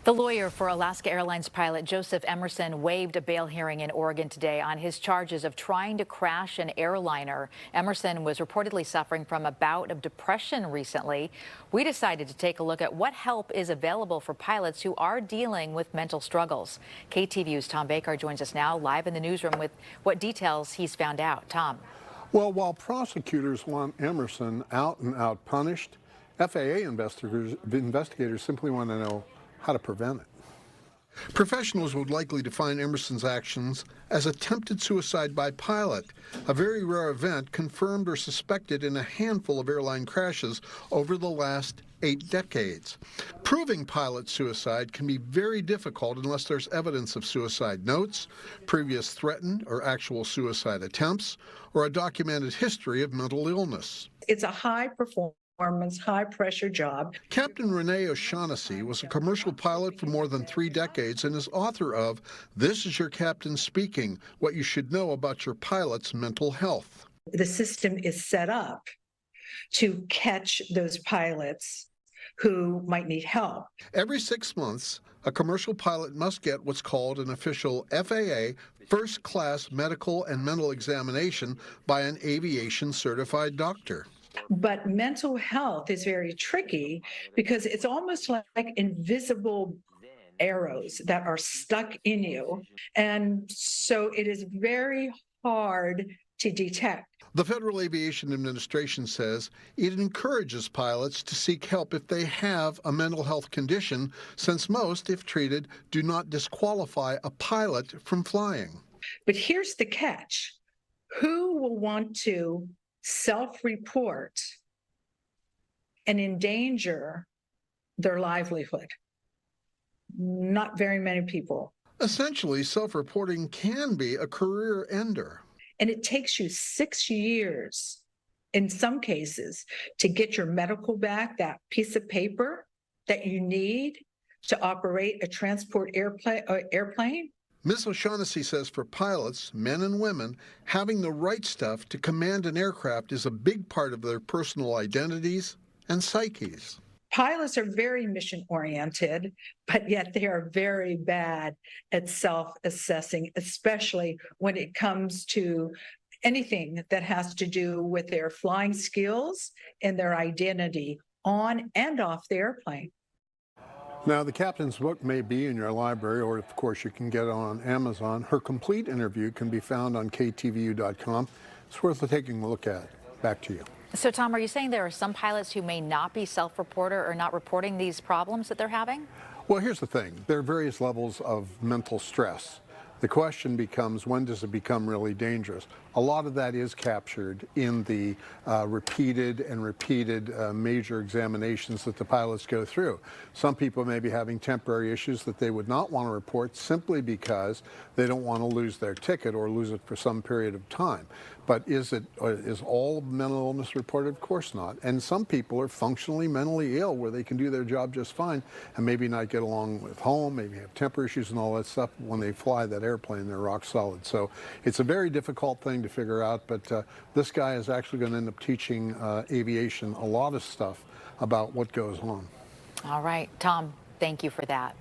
The lawyer for Alaska Airlines pilot Joseph Emerson waived a bail hearing in Oregon today on his charges of trying to crash an airliner. Emerson was reportedly suffering from a bout of depression recently. We decided to take a look at what help is available for pilots who are dealing with mental struggles. KTVU's Tom Bakar joins us now live in the newsroom with what details he's found out. Tom. Well, while prosecutors want Emerson out and out punished, FAA investigators simply want to know how to prevent it. Professionals would likely define Emerson's actions as attempted suicide by pilot, a very rare event confirmed or suspected in a handful of airline crashes over the last 8 decades. Proving pilot suicide can be very difficult unless there's evidence of suicide notes, previous threatened or actual suicide attempts, or a documented history of mental illness. It's a high-performance, high-pressure job. Captain Renee O'Shaughnessy was a commercial pilot for more than 3 decades and is author of This Is Your Captain Speaking, What You Should Know About Your Pilot's Mental Health. The system is set up to catch those pilots who might need help. Every 6 months, a commercial pilot must get what's called an official FAA first-class medical and mental examination by an aviation certified doctor. But mental health is very tricky because it's almost like invisible arrows that are stuck in you. And so it is very hard to detect. The Federal Aviation Administration says it encourages pilots to seek help if they have a mental health condition, since most, if treated, do not disqualify a pilot from flying. But here's the catch. Who will want to self-report and endanger their livelihood? Not very many people. Essentially, self-reporting can be a career ender. And it takes you 6 years, in some cases, to get your medical back, that piece of paper that you need to operate a transport airplane. Ms. O'Shaughnessy says for pilots, men and women, having the right stuff to command an aircraft is a big part of their personal identities and psyches. Pilots are very mission-oriented, but yet they are very bad at self-assessing, especially when it comes to anything that has to do with their flying skills and their identity on and off the airplane. Now, the captain's book may be in your library, or of course you can get it on Amazon. Her complete interview can be found on KTVU.com. It's worth taking a look at. Back to you. So, Tom, are you saying there are some pilots who may not be self-reporter or not reporting these problems that they're having? Well, here's the thing. There are various levels of mental stress. The question becomes, when does it become really dangerous? A lot of that is captured in the repeated major examinations that the pilots go through. Some people may be having temporary issues that they would not want to report simply because they don't want to lose their ticket or lose it for some period of time. But is all mental illness reported? Of course not. And some people are functionally mentally ill where they can do their job just fine and maybe not get along with home, maybe have temper issues and all that stuff. When they fly that airplane, they're rock solid. So it's a very difficult thing to figure out, but this guy is actually going to end up teaching aviation a lot of stuff about what goes on. All right, Tom, thank you for that.